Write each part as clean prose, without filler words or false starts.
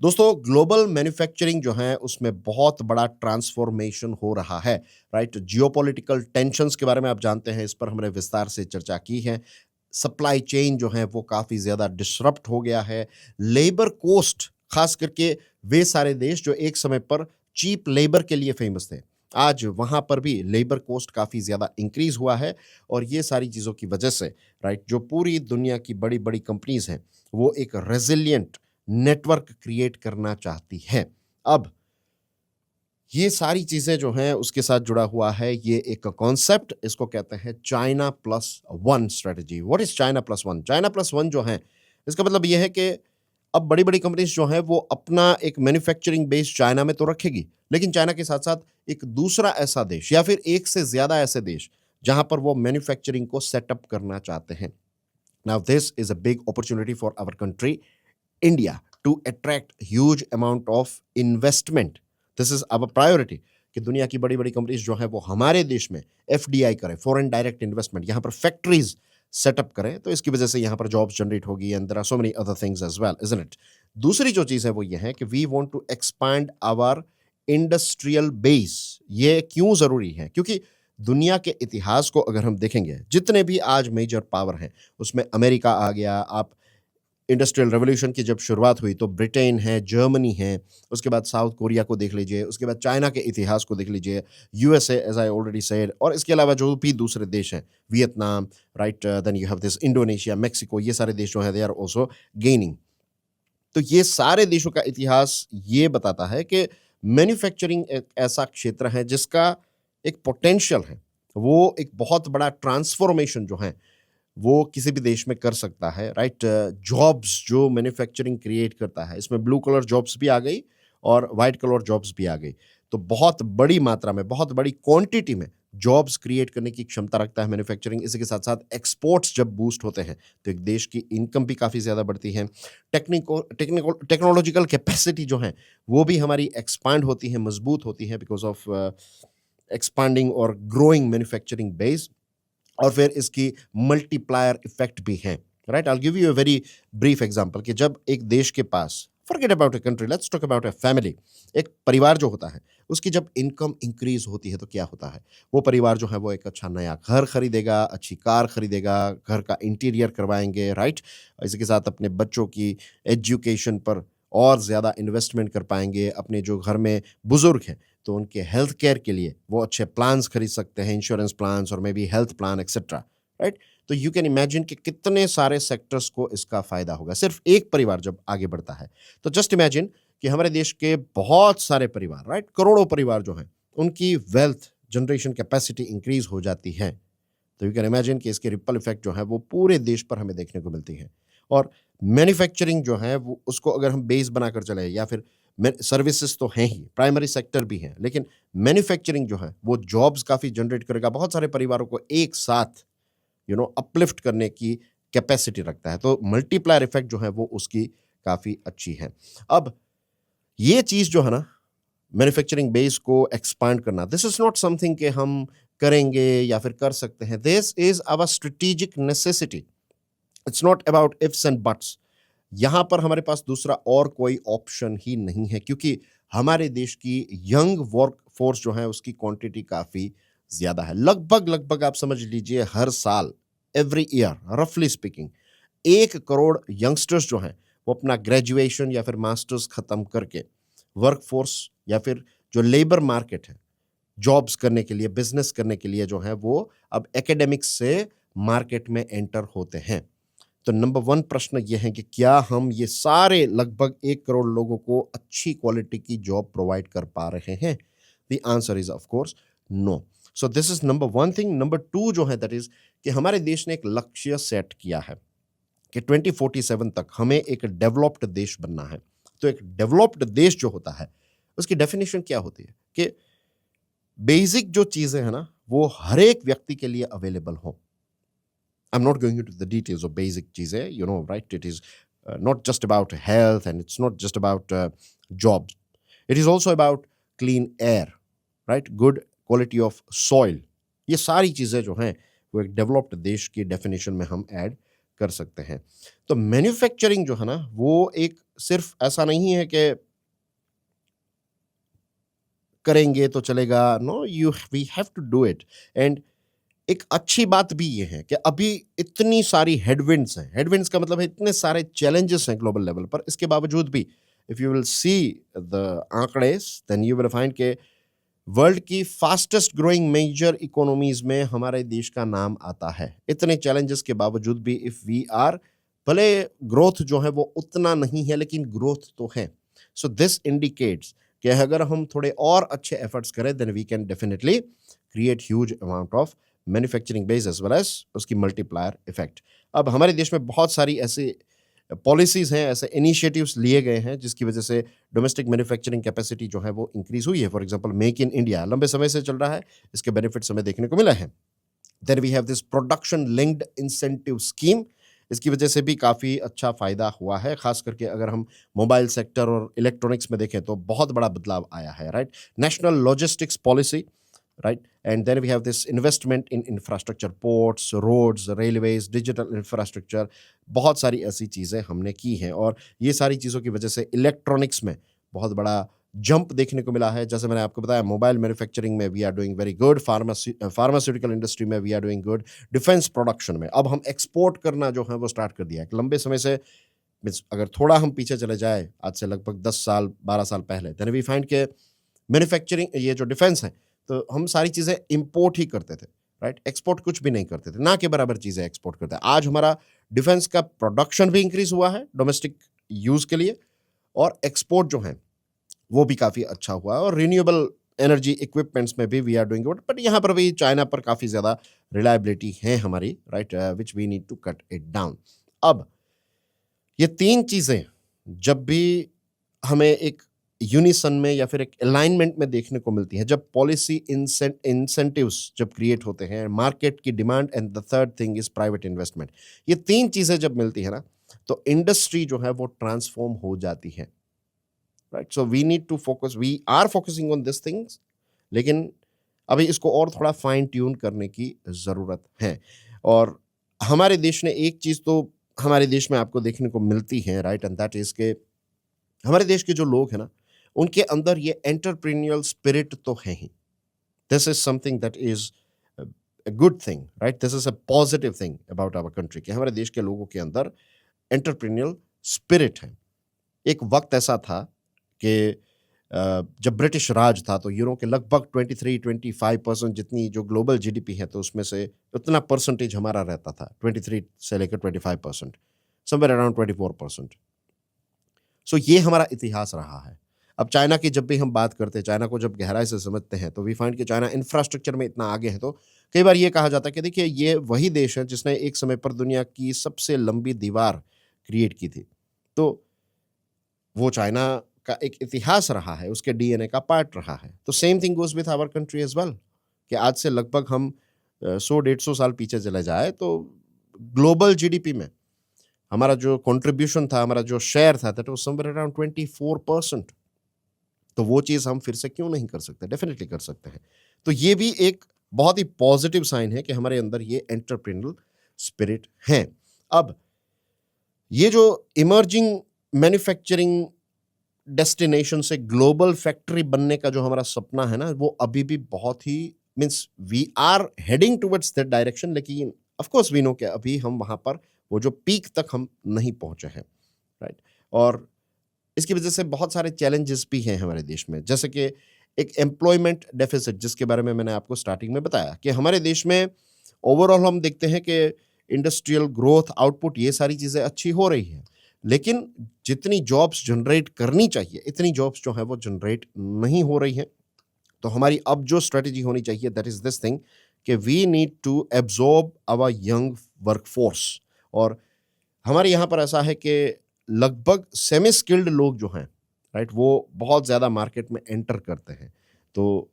दोस्तों global manufacturing जो है उसमें बहुत बड़ा ट्रांसफॉर्मेशन हो रहा है। राइट, जियोपॉलिटिकल टेंशंस के बारे में आप जानते हैं, इस पर हमने विस्तार से चर्चा की है। सप्लाई चेन जो है वो काफ़ी ज़्यादा डिसरप्ट हो गया है। लेबर कोस्ट, खास करके वे सारे देश जो एक समय पर चीप लेबर के लिए फेमस थे, आज वहाँ पर भी लेबर कोस्ट काफ़ी ज़्यादा इंक्रीज़ हुआ है। और ये सारी चीज़ों की वजह से राइट, जो पूरी दुनिया की बड़ी-बड़ी कंपनीज़ हैं, वो एक रेज़िलिएंट नेटवर्क क्रिएट करना चाहती हैं। अब ये सारी चीज़ें जो हैं उसके साथ जुड़ा हुआ है ये एक कॉन्सेप्ट, इसको कहते हैं China plus one strategy. What is China plus one? China plus one जो है, इसका मतलब ये है कि अब बड़ी-बड़ी कंपनीज़ जो हैं वो अपना एक मैन्युफैक्चरिंग बेस चाइना में तो रखेगी, लेकिन चाइना के साथ-साथ एक दूसरा ऐसा देश या फिर एक से ज़्यादा ऐसे देश जहाँ पर वो मैन्युफैक्चरिंग को सेटअप करना चाहते हैं। Now this is a big opportunity for our country India to attract huge amount of investment. This is our priority कि दुनिया की बड़ी-बड़ी कंपनीज़ जो हैं वो हमारे देश में एफडीआई करें, फॉरेन डायरेक्ट इन्वेस्टमेंट, यहाँ पर फैक्ट्रीज़ सेटअप करें, तो इसकी वजह से यहाँ पर जॉब्स जनरेट होगी and there are so many other things as well, isn't it? दूसरी जो चीज़ है वो ये है कि we want to expand our industrial base. ये क्यों ज़रूरी है? क्योंकि दुनिया के इतिहास को अगर हम देखेंगे, जितने भी आज मेजर पावर हैं, उसमें अमेरिका आ गया, आप इंडस्ट्रियल रेवोल्यूशन की जब शुरुआत हुई तो ब्रिटेन है, जर्मनी है, उसके बाद साउथ कोरिया को देख लीजिए, उसके बाद चाइना के इतिहास को देख लीजिए, USA as I already said, और इसके अलावा जो भी दूसरे देश हैं, Vietnam, right, then you have this Indonesia, Mexico, ये सारे देश जो हैं दे आर आल्सो गेनिंग। तो ये सारे देशों का इतिहास ये बताता है कि मैन्युफैक्चरिंग एक ऐसा क्षेत्र है जिसका एक पोटेंशियल है। वो एक बहुत बड़ा ट्रांसफॉर्मेशन जो है वो किसी भी देश में कर सकता है, राइट? जॉब्स जो मैन्युफैक्चरिंग क्रिएट करता है, इसमें ब्लू कलर जॉब्स भी आ गई और व्हाइट कलर जॉब्स भी आ गई। तो बहुत बड़ी मात्रा में, बहुत बड़ी क्वांटिटी में जॉब्स क्रिएट करने की क्षमता रखता है मैन्युफैक्चरिंग। इसी के साथ-साथ एक्सपोर्ट्स जब बूस्ट होते हैं, तो एक देश की इनकम भी काफ़ी ज़्यादा बढ़ती है। टेक्नोलॉजिकल कैपेसिटी जो है, वो भी हमारी एक्सपांड होती है, मजबूत होती है बिकॉज़ ऑफ एक्सपांडिंग और ग्रोइंग मैन्युफैक्चरिंग बेस। और फिर इसकी मल्टीप्लायर इफेक्ट भी है। Right, I will give you a very brief example कि जब एक देश के पास, forget about a country, let's talk about a family, एक परिवार जो होता है उसकी जब इनकम इंक्रीज होती है तो क्या होता है? वो परिवार जो है वो एक अच्छा नया घर खरीदेगा, अच्छी कार खरीदेगा, घर का इंटीरियर करवाएंगे, राइट? इसी के साथ अपने बच्चों की एजुकेशन पर और ज़्यादा इन्वेस्टमेंट कर पाएंगे। अपने जो घर में बुजुर्ग हैं तो उनके हेल्थ केयर के लिए वो अच्छे प्लान्स खरीद सकते हैं, इंश्योरेंस प्लान्स और may be health plan etcetera, right? तो यू कैन इमेजिन कि कितने सारे सेक्टर्स को इसका फ़ायदा होगा, सिर्फ एक परिवार जब आगे बढ़ता है। तो जस्ट इमेजिन कि हमारे देश के बहुत सारे परिवार, राइट? करोड़ों परिवार जो हैं, उनकी वेल्थ जनरेशन कैपेसिटी इंक्रीज़ हो जाती है। तो यू कैन इमेजिन कि इसके रिपल इफ़ेक्ट जो है वो पूरे देश पर हमें देखने को मिलती है। और मैन्युफैक्चरिंग जो है वो उसको अगर हम बेस बनाकर चले या फिर सर्विसेज तो हैं ही, प्राइमरी सेक्टर भी हैं, लेकिन मैन्युफैक्चरिंग जो है वो जॉब्स काफ़ी जनरेट करेगा, बहुत सारे परिवारों को एक साथ अपलिफ्ट करने की कैपेसिटी रखता है। तो मल्टीप्लायर इफ़ेक्ट जो है वो उसकी काफ़ी अच्छी है। अब ये चीज़ जो है ना, मैन्युफैक्चरिंग बेस को एक्सपांड करना, दिस इज़ नॉट समथिंग कि हम करेंगे या फिर कर सकते हैं। This is our strategic necessity. It's not about ifs and buts. यहाँ पर हमारे पास दूसरा और कोई ऑप्शन ही नहीं है, क्योंकि हमारे देश की यंग वर्क फोर्स जो है उसकी क्वांटिटी काफ़ी ज़्यादा है। लगभग-लगभग आप समझ लीजिए हर साल, एवरी ईयर रफली स्पीकिंग 1 करोड़ यंगस्टर्स जो हैं, वो अपना ग्रेजुएशन या फिर मास्टर्स खत्म करके वर्कफ़ोर्स या फिर जो लेबर मार्केट है, जॉब्स करने के लिए, बिज़नेस करने के लिए जो है वो अब एकेडमिक्स से मार्केट में एंटर होते हैं। तो नंबर 1 प्रश्न ये है कि क्या हम ये सारे लगभग 1 करोड़ लोगों को अच्छी क्वालिटी की जॉब प्रोवाइड कर पा रहे हैं? The answer is of course no. So this is number 1 thing. Number 2 जो है दैट इज़ कि हमारे देश ने एक लक्ष्य सेट किया है कि 2047 तक हमें एक डेवलप्ड देश बनना है। तो एक डेवलप्ड देश जो होता है, उसकी डेफिनिशन क्या होती है? कि बेसिक जो चीज़ें हैं ना, वो हर एक व्यक्ति के लिए अवेलेबल हों। I'm not going into the details of basic चीज़ें, right? It is not just about health and it's not just about jobs. It is also about clean air, right? Good quality of soil. ये सारी चीज़ें जो हैं वो एक developed देश की डेफिनेशन में हम ऐड कर सकते हैं। तो मैन्युफैक्चरिंग जो है ना वो एक सिर्फ ऐसा नहीं है कि करेंगे तो चलेगा, no you we have to do it. And एक अच्छी बात भी ये है कि अभी इतनी सारी हेडविंड्स हैं, हेडविंड्स का मतलब है इतने सारे चैलेंजेस हैं ग्लोबल लेवल पर, इसके बावजूद भी if you will see the आंकड़े, देन यू विल फाइंड के वर्ल्ड की फास्टेस्ट ग्रोइंग मेजर इकोनॉमीज में हमारे देश का नाम आता है। इतने चैलेंजेस के बावजूद भी इफ वी आर, भले ग्रोथ जो है वो उतना नहीं है लेकिन ग्रोथ तो है। सो दिस इंडिकेट्स कि अगर हम थोड़े और अच्छे एफर्ट्स करें then we can definitely create huge amount of manufacturing base as well as उसकी मल्टीप्लायर इफेक्ट। अब हमारे देश में बहुत सारी ऐसी पॉलिसीज हैं, ऐसे इनिशिएटिव्स लिए गए हैं जिसकी वजह से डोमेस्टिक मैन्युफैक्चरिंग कैपेसिटी जो है वो इंक्रीज हुई है। For example make in India लंबे समय से चल रहा है, इसके बेनिफिट्स हमें देखने को मिला है। Then we have this production linked incentive scheme, इसकी वजह से भी काफ़ी अच्छा फ़ायदा हुआ है, खास करके अगर हम मोबाइल सेक्टर और इलेक्ट्रॉनिक्स में देखें तो बहुत बड़ा बदलाव आया है, right. National logistics policy, right? And then we have this investment in infrastructure, ports, roads, railways, digital infrastructure, बहुत सारी ऐसी चीज़ें हमने की हैं और ये सारी चीज़ों की वजह से इलेक्ट्रॉनिक्स में बहुत बड़ा जंप देखने को मिला है। जैसे मैंने आपको बताया मोबाइल मैन्युफैक्चरिंग में we are doing very good, pharmaceutical industry में we are doing good, defence production में अब हम एक्सपोर्ट करना जो है वो स्टार्ट कर दिया है। लंबे समय से मीन्स अगर थोड़ा हम पीछे चले जाए आज से लगभग 10 साल 12 साल पहले, देन वी फाइंड के मैन्युफैक्चरिंग ये जो डिफेंस है तो हम सारी चीज़ें इंपोर्ट ही करते थे, राइट। एक्सपोर्ट कुछ भी नहीं करते थे, ना के बराबर चीज़ें एक्सपोर्ट करते हैं। आज हमारा डिफेंस का प्रोडक्शन भी इंक्रीज हुआ है डोमेस्टिक यूज़ के लिए और एक्सपोर्ट जो है वो भी काफ़ी अच्छा हुआ है और रिन्यूएबल एनर्जी इक्विपमेंट्स में भी we are doing good. But यहाँ पर भी चाइना पर काफ़ी ज़्यादा रिलायबिलिटी है हमारी, right, which we need to cut it down. अब ये तीन चीज़ें जब भी हमें एक यूनिसन में या फिर एक अलाइनमेंट में देखने को मिलती है, जब पॉलिसी इंसेंटिव्स जब क्रिएट होते हैं, मार्केट की demand and the third thing is private investment, ये तीन चीज़ें जब मिलती है ना तो इंडस्ट्री जो है वो ट्रांसफॉर्म हो जाती है, right. So we need to focus, we are focusing on this things, लेकिन अभी इसको और थोड़ा फाइन ट्यून करने की ज़रूरत है। और हमारे देश ने एक चीज़ तो हमारे देश में आपको देखने को मिलती है, राइट, एंड दैट इज़ के हमारे देश के जो लोग हैं ना उनके अंदर ये एंटरप्रेन्योरियल स्पिरिट तो है ही। This is something that is a good thing, right. This is a positive thing about our country कि हमारे देश के लोगों के अंदर एंटरप्रेन्योरियल स्पिरिट है। एक वक्त ऐसा था कि जब ब्रिटिश राज था तो यूरो के लगभग 23-25% जितनी जो ग्लोबल जीडीपी है तो उसमें से उतना परसेंटेज हमारा रहता था, 23 से लेकर 25%, समवेयर अराउंड 24%। सो ये हमारा इतिहास रहा है। अब चाइना की जब भी हम बात करते हैं, चाइना को जब गहराई से समझते हैं तो वी फाइंड कि चाइना इंफ्रास्ट्रक्चर में इतना आगे है। तो कई बार ये कहा जाता है कि देखिए ये वही देश है जिसने एक समय पर दुनिया की सबसे लंबी दीवार क्रिएट की थी। तो वो चाइना का एक इतिहास रहा है, उसके डीएनए का पार्ट रहा है। तो same thing goes with our country as well कि आज से लगभग हम 100-150 साल पीछे चले जाएँ तो ग्लोबल जीडीपी में हमारा जो कंट्रीब्यूशन था, हमारा जो शेयर था, दैट वाज़ समवेयर अराउंड 24%। तो वो चीज़ हम फिर से क्यों नहीं कर सकते? डेफ़िनिटली कर सकते हैं। तो ये भी एक बहुत ही पॉज़िटिव साइन है कि हमारे अंदर ये एंटरप्रेन्योरियल स्पिरिट है। अब ये जो इमर्जिंग मैन्युफैक्चरिंग डेस्टिनेशन से ग्लोबल फैक्ट्री बनने का जो हमारा सपना है ना, वो अभी भी बहुत ही means we are heading towards that direction, लेकिन ऑफ कोर्स वी नो कि अभी हम वहाँ पर वो जो पीक तक हम नहीं पहुँचे हैं, राइट। और इसकी वजह से बहुत सारे चैलेंजेस भी हैं हमारे देश में, जैसे कि एक एम्प्लॉयमेंट डेफिसिट जिसके बारे में मैंने आपको स्टार्टिंग में बताया कि हमारे देश में ओवरऑल हम देखते हैं कि इंडस्ट्रियल ग्रोथ, आउटपुट, ये सारी चीज़ें अच्छी हो रही हैं, लेकिन जितनी जॉब्स जनरेट करनी चाहिए इतनी जॉब्स जो है वो जनरेट नहीं हो रही हैं। तो हमारी अब जो स्ट्रेटजी होनी चाहिए दैट इज़ दिस थिंग कि we need to absorb our young workforce. और हमारे यहाँ पर ऐसा है कि लगभग सेमी स्किल्ड लोग जो हैं, राइट, वो बहुत ज़्यादा मार्केट में एंटर करते हैं। तो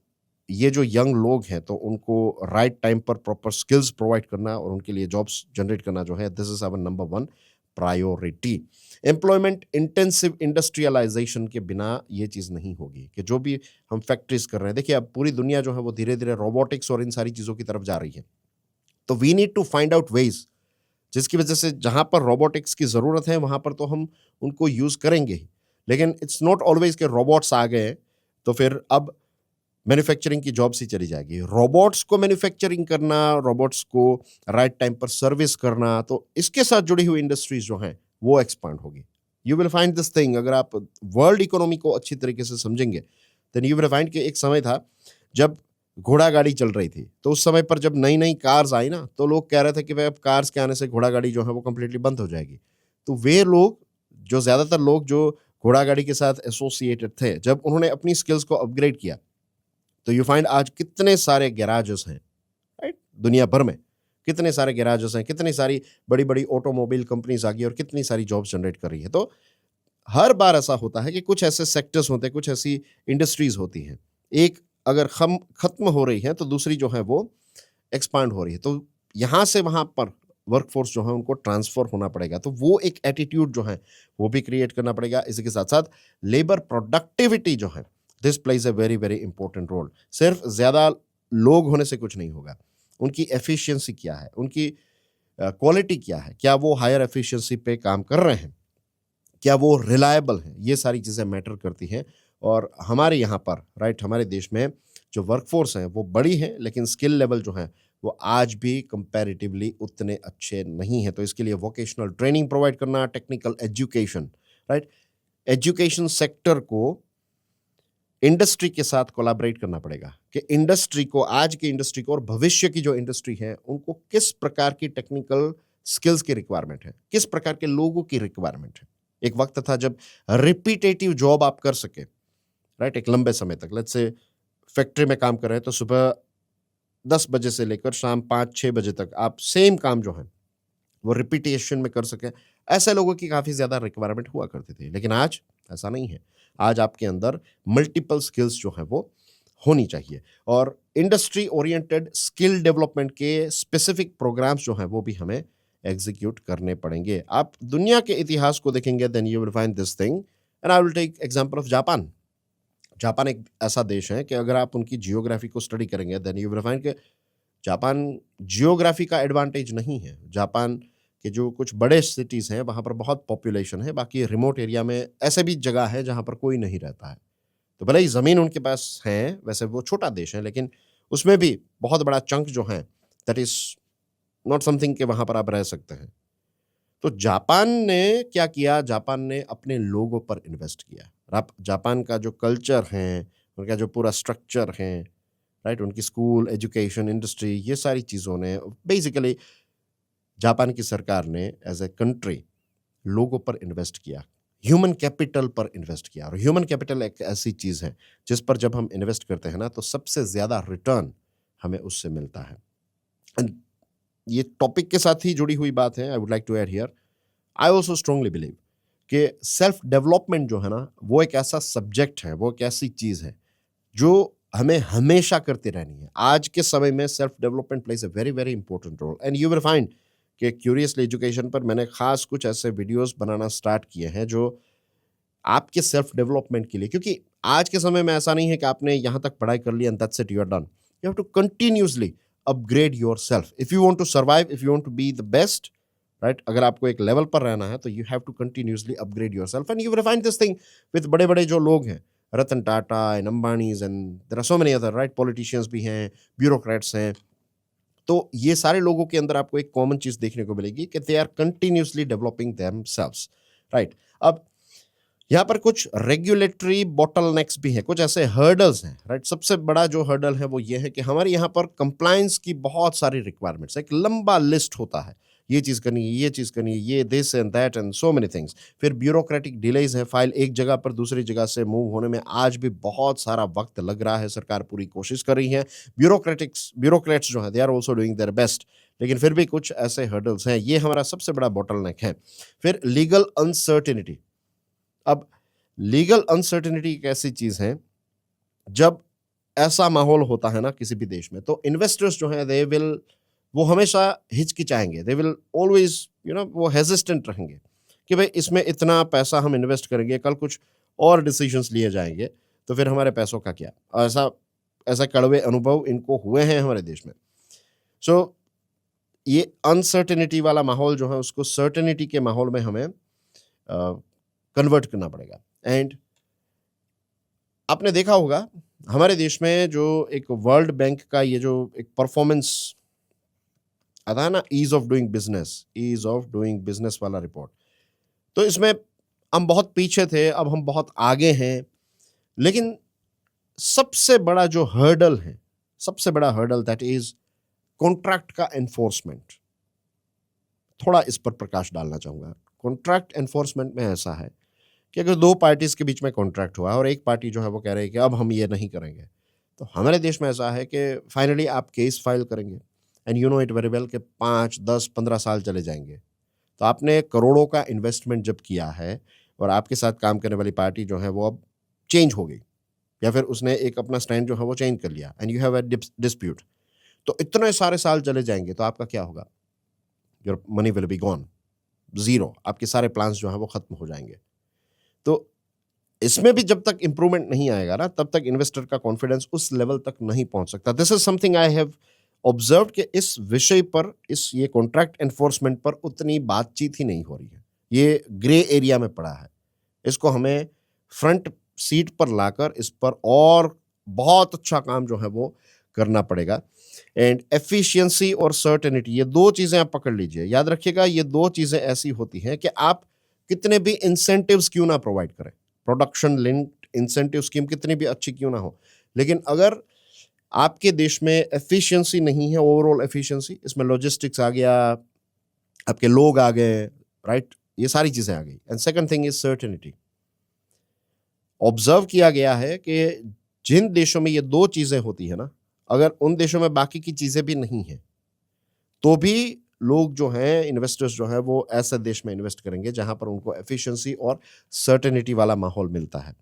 ये जो यंग लोग हैं तो उनको राइट टाइम पर प्रॉपर स्किल्स प्रोवाइड करना और उनके लिए जॉब्स जनरेट करना जो है this is our number 1 priority. Employment intensive industrialisation के बिना ये चीज़ नहीं होगी कि जो भी हम फैक्ट्रीज कर रहे हैं, देखिए अब पूरी दुनिया जो है वो धीरे-धीरे रोबोटिक्स और इन सारी चीज़ों की तरफ जा रही है। तो we need to find out ways जिसकी वजह से जहाँ पर रोबोटिक्स की ज़रूरत है वहाँ पर तो हम उनको यूज़ करेंगे ही। लेकिन इट्स नॉट ऑलवेज़ कि रोबोट्स आ गए तो फिर अब मैन्युफैक्चरिंग की जॉब्स ही चली जाएगी। रोबोट्स को मैन्युफैक्चरिंग करना, रोबोट्स को राइट टाइम पर सर्विस करना, तो इसके साथ जुड़ी हुई इंडस्ट्रीज़ जो हैं, वो एक्सपांड होगी। You will find this thing, अगर आप वर्ल्ड इकोनॉमी को अच्छी तरीके से समझेंगे, देन यू विल फाइंड कि एक समय था जब घोड़ा गाड़ी चल रही थी। तो उस समय पर जब नई-नई कार्स आई ना, तो लोग कह रहे थे कि भई अब कार्स के आने से घोड़ा गाड़ी जो है वो कंप्लीटली बंद हो जाएगी। तो वे लोग, जो ज़्यादातर लोग जो घोड़ा गाड़ी के साथ एसोसिएटेड थे, जब उन्होंने अपनी स्किल्स को अपग्रेड किया, तो यू फाइंड आज कितने सारे गैराजेस हैं, राइट? दुनिया भर में कितने सारे गैराजेस हैं, कितनी सारी बड़ी-बड़ी ऑटोमोबाइल कंपनीज़ आ गई और कितनी सारी जॉब्स जनरेट कर रही है। तो हर बार ऐसा होता है कि कुछ ऐसे सेक्टर्स होते हैं, कुछ ऐसी इंडस्ट्रीज़ होती हैं। एक अगर खत्म हो रही है तो दूसरी जो है वो एक्सपांड हो रही है। तो यहाँ से वहाँ पर वर्कफ़ोर्स जो है उनको ट्रांसफ़र होना पड़ेगा। तो वो एक एटीट्यूड जो है वो भी क्रिएट करना पड़ेगा। इसी के साथ-साथ लेबर प्रोडक्टिविटी जो है, this plays a very, very important role. सिर्फ़ ज़्यादा लोग होने से कुछ नहीं होगा। उनकी एफिशिएंसी क्या है? उनकी क्वालिटी क्या है? क्या वो हायर एफिशिएंसी पे काम कर रहे हैं? क्या वो रिलायबल हैं? ये सारी चीज़ें मैटर करती हैं। और हमारे यहाँ पर, राइट, हमारे देश में जो वर्कफ़ोर्स हैं वो बड़ी है, लेकिन स्किल लेवल जो है वो आज भी कंपैरेटिवली उतने अच्छे नहीं हैं। तो इसके लिए वोकेशनल ट्रेनिंग प्रोवाइड करना, technical education, right? Education sector को इंडस्ट्री के साथ कोलैबोरेट करना पड़ेगा कि इंडस्ट्री को, आज की इंडस्ट्री को और भविष्य की जो इंडस्ट्री है, उनको किस प्रकार की टेक्निकल स्किल्स की रिक्वायरमेंट है, किस प्रकार के लोगों की रिक्वायरमेंट है। एक वक्त था जब रिपीटेटिव जॉब आप कर सके, राइट, एक लंबे समय तक। लेट्स से फैक्ट्री में काम कर रहे हैं तो सुबह 10 बजे से लेकर शाम 5-6 बजे तक आप सेम काम जो है वो रिपीटेशन में कर सकें, ऐसे लोगों की काफ़ी ज़्यादा रिक्वायरमेंट हुआ करती थी। लेकिन आज ऐसा नहीं है। आज आपके अंदर मल्टीपल स्किल्स जो हैं वो होनी चाहिए, और इंडस्ट्री ओरिएंटेड स्किल डेवलपमेंट के स्पेसिफिक प्रोग्राम्स जो हैं वो भी हमें एग्जीक्यूट करने पड़ेंगे। आप दुनिया के इतिहास को देखेंगे, then you will find this thing, and I will take example of Japan. Japan एक ऐसा देश है कि अगर आप उनकी जियोग्राफी को स्टडी करेंगे, देन यू विल फाइंड कि जापान जियोग्राफी का एडवांटेज नहीं है। जापान के जो कुछ बड़े सिटीज़ हैं, वहाँ पर बहुत पॉपुलेशन है, बाकी रिमोट एरिया में ऐसे भी जगह है जहाँ पर कोई नहीं रहता है। तो भले ही ज़मीन उनके पास है, वैसे वो छोटा देश है, लेकिन उसमें भी बहुत बड़ा चंक जो है, दैट इज़ नॉट समथिंग कि वहाँ पर आप रह सकते हैं। तो जापान ने क्या किया? जापान ने अपने लोगों पर इन्वेस्ट किया। आप जापान का जो कल्चर है, उनका जो पूरा स्ट्रक्चर है, राइट? उनकी स्कूल, एजुकेशन, इंडस्ट्री, ये सारी चीज़ों ने बेसिकली जापान की सरकार ने एज़ अ कंट्री लोगों पर इन्वेस्ट किया, ह्यूमन कैपिटल पर इन्वेस्ट किया। और ह्यूमन कैपिटल एक ऐसी चीज़ है, जिस पर जब हम इन्वेस्ट करते हैं ना, तो सबसे ज़्यादा रिटर्न हमें उससे मिलता है। एंड ये टॉपिक के साथ ही जुड़ी हुई बात है, I would like to add here, I also strongly believe कि सेल्फ डेवलपमेंट जो है ना, वो एक ऐसा सब्जेक्ट है, वो एक ऐसी चीज़ है, जो हमें हमेशा करती रहनी है। आज के समय में self development plays a very, very important role, and you will find कि क्यूरियसली एजुकेशन पर मैंने खास कुछ ऐसे वीडियोज़ बनाना स्टार्ट किए हैं, जो आपके सेल्फ डेवलपमेंट के लिए, क्योंकि आज के समय में ऐसा नहीं है कि आपने यहाँ तक पढ़ाई कर ली and that's it, you are done. You have to continuously upgrade yourself if you want to survive, if you want to be the best, right? अगर आपको एक लेवल पर रहना है तो you have to continuously upgrade yourself, and you will find this thing with बड़े-बड़े जो लोग हैं, Ratan Tata and Ambanis and there are so many other, right? Politicians भी हैं, ब्यूरोक्रेट्स हैं। तो ये सारे लोगों के अंदर आपको एक कॉमन चीज़ देखने को मिलेगी कि they are continuously developing themselves, right? अब यहाँ पर कुछ रेगुलेटरी बॉटलनेक्स भी हैं, कुछ ऐसे हर्डल्स हैं, राइट? सबसे बड़ा जो हर्डल है वो ये है कि हमारे यहाँ पर कंप्लायंस की बहुत सारी रिक्वायरमेंट्स, एक लंबा लिस्ट होता है, ये चीज़ करनी है, ये चीज़ करनी है, ये this and that and so many things. फिर ब्यूरोक्रेटिक डिलेज है, फाइल एक जगह पर दूसरी जगह से मूव होने में आज भी बहुत सारा वक्त लग रहा है, सरकार पूरी कोशिश कर रही है। ब्यूरोक्रेट्स जो हैं, they are also doing their best, लेकिन फिर भी कुछ ऐसे हर्डल्स हैं, ये हमारा सबसे बड़ा बॉटलनेक है। फिर लीगल अनसर्टेनिटी। अब लीगल अनसर्टेनिटी एक ऐसी चीज़ है, जब ऐसा माहौल होता है ना किसी भी देश में, तो इन्वेस्टर्स जो हैं, दे विल, वो हमेशा हिचकिचाएँगे, दे विल ऑलवेज़, वो हेजिस्टेंट रहेंगे कि भई इसमें इतना पैसा हम इन्वेस्ट करेंगे, कल कुछ और डिसीजंस लिए जाएँगे, तो फिर हमारे पैसों का क्या? ऐसा ऐसा कड़वे अनुभव इनको हुए हैं हमारे देश में। सो ये अनसर्टेनिटी वाला माहौल जो है उसको सर्टेनिटी के माहौल में हमें कन्वर्ट करना पड़ेगा। एंड आपने देखा होगा हमारे देश में जो एक वर्ल्ड बैंक का ये जो एक परफॉर्मेंस आता है ना, ईज ऑफ डूइंग बिजनेस वाला रिपोर्ट, तो इसमें हम बहुत पीछे थे, अब हम बहुत आगे हैं। लेकिन सबसे बड़ा जो हर्डल है, सबसे बड़ा हर्डल दैट इज कॉन्ट्रैक्ट का एनफोर्समेंट। थोड़ा इस पर प्रकाश डालना चाहूंगा। कॉन्ट्रैक्ट एनफोर्समेंट में ऐसा है कि अगर दो पार्टीज के बीच में कॉन्ट्रैक्ट हुआ और एक पार्टी जो है वो कह रही है कि अब हम ये नहीं करेंगे, तो हमारे देश में ऐसा है कि फाइनली आप केस फाइल करेंगे and you know it very well कि 5, 10, 15 साल चले जाएंगे। तो आपने करोड़ों का इन्वेस्टमेंट जब किया है और आपके साथ काम करने वाली पार्टी जो है वो अब चेंज हो गई, या फिर उसने एक अपना स्टैंड जो है वो चेंज कर लिया and you have a dispute, तो इतने सारे साल चले जाएंगे तो आपका क्या होगा? Your money will be gone, zero. आपके सारे प्लान्स जो है वो खत्म हो जाएंगे। तो इसमें भी जब तक इंप्रूवमेंट नहीं आएगा ना, तब तक इन्वेस्टर का कॉन्फिडेंस उस लेवल तक नहीं पहुंच सकता। This is something I have observe कि इस विषय पर, इस ये कॉन्ट्रैक्ट एनफोर्समेंट पर उतनी बातचीत ही नहीं हो रही है। ये ग्रे एरिया में पड़ा है। इसको हमें फ्रंट सीट पर लाकर इस पर और बहुत अच्छा काम जो है वो करना पड़ेगा। एंड एफिशिएंसी और सर्टेनिटी, ये दो चीजें आप पकड़ लीजिए। याद रखिएगा, ये दो चीजें ऐसी होती हैं कि आप कितने भी इंसेंटिव्स क्यों ना प्रोवाइड करें, प्रोडक्शन लिंक्ड इंसेंटिव स्कीम कितनी भी अच्छी क्यों ना हो, लेकिन अगर आपके देश में एफिशिएंसी नहीं है, ओवरऑल एफिशिएंसी, इसमें लॉजिस्टिक्स आ गया, आपके लोग आ गए, राइट, ये सारी चीजें आ गई। And second thing is certainty. Observe किया गया है कि जिन देशों में ये दो चीजें होती है ना, अगर उन देशों में बाकी की चीजें भी नहीं है, तो भी लोग जो हैं, इन्वेस्टर्स जो है वो ऐसे देश में इन्वेस्ट करेंगे जहां पर उनको एफिशिएंसी और सर्टेनिटी वाला माहौल मिलता है।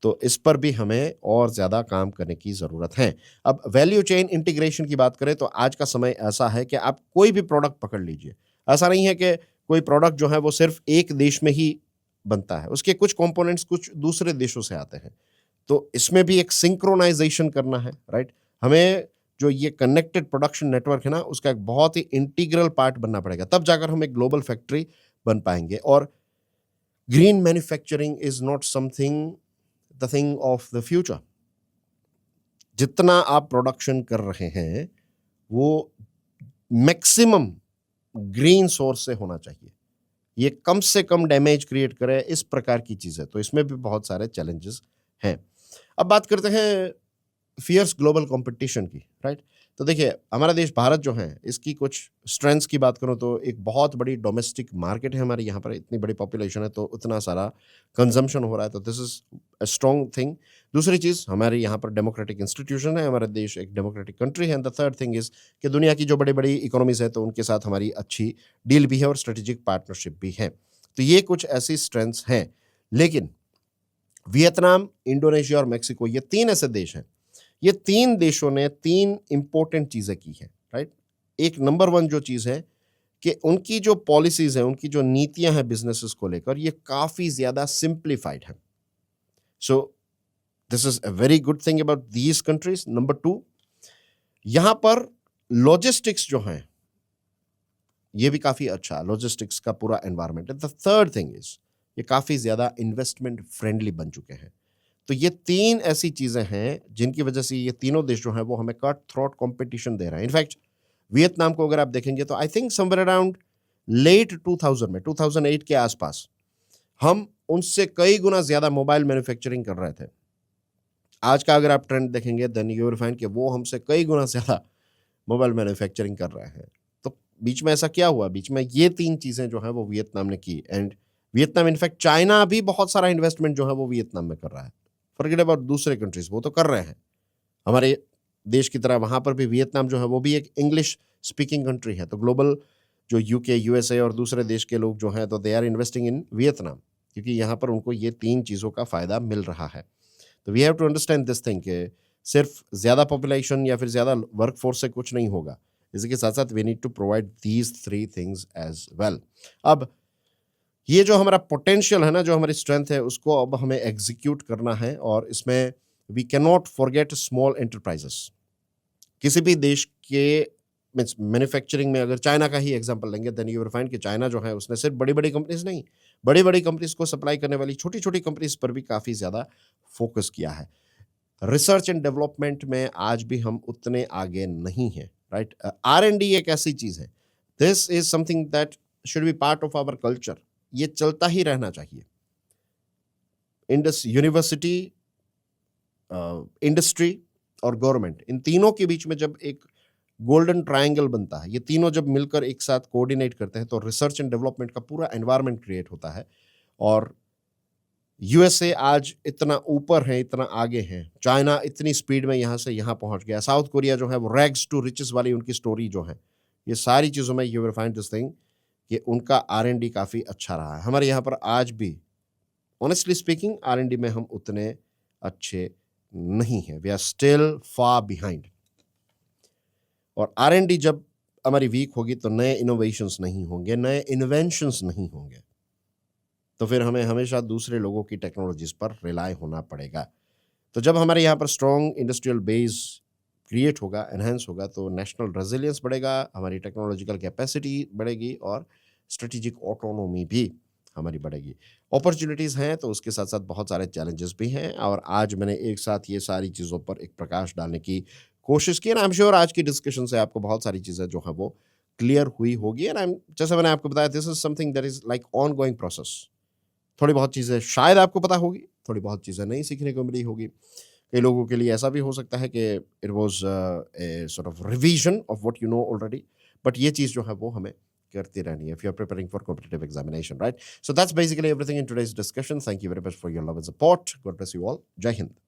तो इस पर भी हमें और ज़्यादा काम करने की ज़रूरत है। अब वैल्यू चेन इंटीग्रेशन की बात करें तो आज का समय ऐसा है कि आप कोई भी प्रोडक्ट पकड़ लीजिए, ऐसा नहीं है कि कोई प्रोडक्ट जो है वो सिर्फ एक देश में ही बनता है, उसके कुछ कंपोनेंट्स कुछ दूसरे देशों से आते हैं। तो इसमें भी एक सिंक्रोनाइजेशन करना है, राइट। हमें जो ये कनेक्टेड प्रोडक्शन नेटवर्क है ना, उसका एक बहुत ही इंटीग्रल पार्ट बनना पड़ेगा, तब जाकर हम एक ग्लोबल फैक्ट्री बन पाएंगे। और green manufacturing is not something the thing of the future. जितना आप प्रोडक्शन कर रहे हैं वो मैक्सिमम ग्रीन सोर्स से होना चाहिए, ये कम से कम डैमेज क्रिएट करे, इस प्रकार की चीज़ है। तो इसमें भी बहुत सारे चैलेंजेस हैं। अब बात करते हैं फियर्स ग्लोबल कंपटीशन की, राइट। तो देखिए, हमारा देश भारत जो है, इसकी कुछ स्ट्रेंथ्स की बात करूं तो एक बहुत बड़ी डोमेस्टिक मार्केट है हमारे यहाँ पर, इतनी बड़ी पॉपुलेशन है तो उतना सारा कंजम्पशन हो रहा है, तो this is a strong thing. दूसरी चीज़, हमारे यहाँ पर डेमोक्रेटिक इंस्टीट्यूशन है, हमारा देश एक डेमोक्रेटिक कंट्री है। And the third thing is कि दुनिया की जो बड़ी बड़ी इकोनॉमीज है तो उनके साथ हमारी अच्छी डील भी है और स्ट्रेटेजिक पार्टनरशिप भी है। तो ये कुछ ऐसी स्ट्रेंथ्स हैं। लेकिन वियतनाम, इंडोनेशिया और मेक्सिको, ये तीन ऐसे देश हैं, ये तीन देशों ने तीन इंपॉर्टेंट चीजें की हैं, राइट। एक नंबर वन जो चीज है कि उनकी जो पॉलिसीज हैं, उनकी जो नीतियां हैं बिजनेसेस को लेकर, ये काफी ज्यादा सिंप्लीफाइड है। So this is a very good thing about these countries. Number two, यहां पर लॉजिस्टिक्स जो है ये भी काफी अच्छा, लॉजिस्टिक्स का पूरा एनवायरमेंट है। द थर्ड थिंग इज ये काफी ज्यादा इन्वेस्टमेंट फ्रेंडली बन चुके हैं। तो ये तीन ऐसी चीजें हैं जिनकी वजह से ये तीनों देश जो हैं वो हमें कट थ्रोट कंपटीशन दे रहे हैं। इनफैक्ट वियतनाम को अगर आप देखेंगे तो I think somewhere around late 2000 में, 2008 के आसपास, हम उनसे कई गुना ज्यादा मोबाइल मैन्युफैक्चरिंग कर रहे थे। आज का अगर आप ट्रेंड देखेंगे देन यू विल फाइंड कि वो हमसे कई गुना ज्यादा मोबाइल मैन्युफैक्चरिंग कर रहे हैं। तो बीच में ऐसा क्या हुआ? बीच में ये तीन चीजें जो है वो वियतनाम ने की। एंड वियतनाम, इनफैक्ट चाइना भी बहुत सारा इन्वेस्टमेंट जो है वो वियतनाम में कर रहा है। फॉरगेट अबाउट दूसरे कंट्रीज, वो तो कर रहे हैं हमारे देश की तरह। वहां पर भी वियतनाम जो है वो भी एक इंग्लिश स्पीकिंग कंट्री है। तो ग्लोबल जो यूके, यूएसए और दूसरे देश के लोग जो हैं तो they are investing in Vietnam, क्योंकि यहाँ पर उनको ये तीन चीज़ों का फ़ायदा मिल रहा है। तो we have to understand this thing कि सिर्फ ज़्यादा पॉपुलेशन या फिर ज़्यादा वर्क फोर्स से कुछ नहीं होगा। इसके साथ साथ we need to provide these three things as well. अब ये जो हमारा पोटेंशियल है ना, जो हमारी स्ट्रेंथ है, उसको अब हमें एग्जीक्यूट करना है। और इसमें we can not forget small enterprises. किसी भी देश के मीन्स मैन्युफैक्चरिंग में अगर चाइना का ही एग्जांपल लेंगे देन यू विल फाइंड कि चाइना जो है उसने सिर्फ बड़ी-बड़ी कंपनीज़ नहीं, बड़ी-बड़ी कंपनीज़ को सप्लाई करने वाली छोटी-छोटी कंपनीज़ पर भी काफ़ी ज़्यादा फोकस किया है। रिसर्च एंड डेवलपमेंट में आज भी हम उतने आगे नहीं हैं, राइट? आर-एन-डी एक ऐसी चीज़ है, this is something that should be part of our culture. ये चलता ही रहना चाहिए। इंडस यूनिवर्सिटी, इंडस्ट्री और गवर्नमेंट, इन तीनों के बीच में जब एक गोल्डन ट्रायंगल बनता है, ये तीनों जब मिलकर एक साथ कोऑर्डिनेट करते हैं तो रिसर्च एंड डेवलपमेंट का पूरा एनवायरनमेंट क्रिएट होता है। और यूएसए आज इतना ऊपर है, इतना आगे है, चाइना इतनी स्पीड में यहाँ से यहाँ पहुँच गया, साउथ कोरिया जो है वो रैग्स टू रिचेस वाली उनकी स्टोरी जो है, ये सारी चीज़ों में you will find this thing कि उनका आर-एन-डी काफ़ी अच्छा रहा है। हमारे यहाँ पर आज भी ऑनेस्टली स्पीकिंग आर-एन-डी में हम उतने अच्छे नहीं हैं, we are still far behind. और आर-एन-डी जब हमारी वीक होगी तो नए इनोवेशंस नहीं होंगे, नए इन्वेंशंस नहीं होंगे, तो फिर हमें हमेशा दूसरे लोगों की टेक्नोलॉजीज़ पर रिलाय होना पड़ेगा। तो जब हमारे यहाँ पर स्ट्रॉन्ग इंडस्ट्रियल बेस क्रिएट होगा, एनहांस होगा, तो नेशनल रेजिलियंस बढ़ेगा, हमारी टेक्नोलॉजिकल कैपेसिटी बढ़ेगी और स्ट्रेटेजिक ऑटोनॉमी भी हमारी बढ़ेगी। अपॉर्च्युनिटीज़ हैं तो उसके साथ-साथ बहुत सारे चैलेंजेस भी हैं और आज मैंने एक साथ ये सारी चीज़ों पर एक प्रकाश डालने की कोशिश की एंड आई एम श्योर आज की डिस्कशन से आपको बहुत सारी चीज़ें जो हैं वो क्लियर हुई होगी एंड जैसे मैंने आपको बताया this is something that is like ongoing process. थोड़ी बहुत चीज़ें शायद आपको पता होगी, थोड़ी बहुत चीज़ें नहीं सीखने को मिली होगी। कई लोगों के लिए ऐसा भी हो सकता है कि it was a sort of revision of what you know already, but ये चीज़ जो है वो हमें करती रहनी है if you are preparing for competitive examination, right? So that's basically everything in today's discussion. Thank you very much for your love and support. God bless you all. जय हिंद।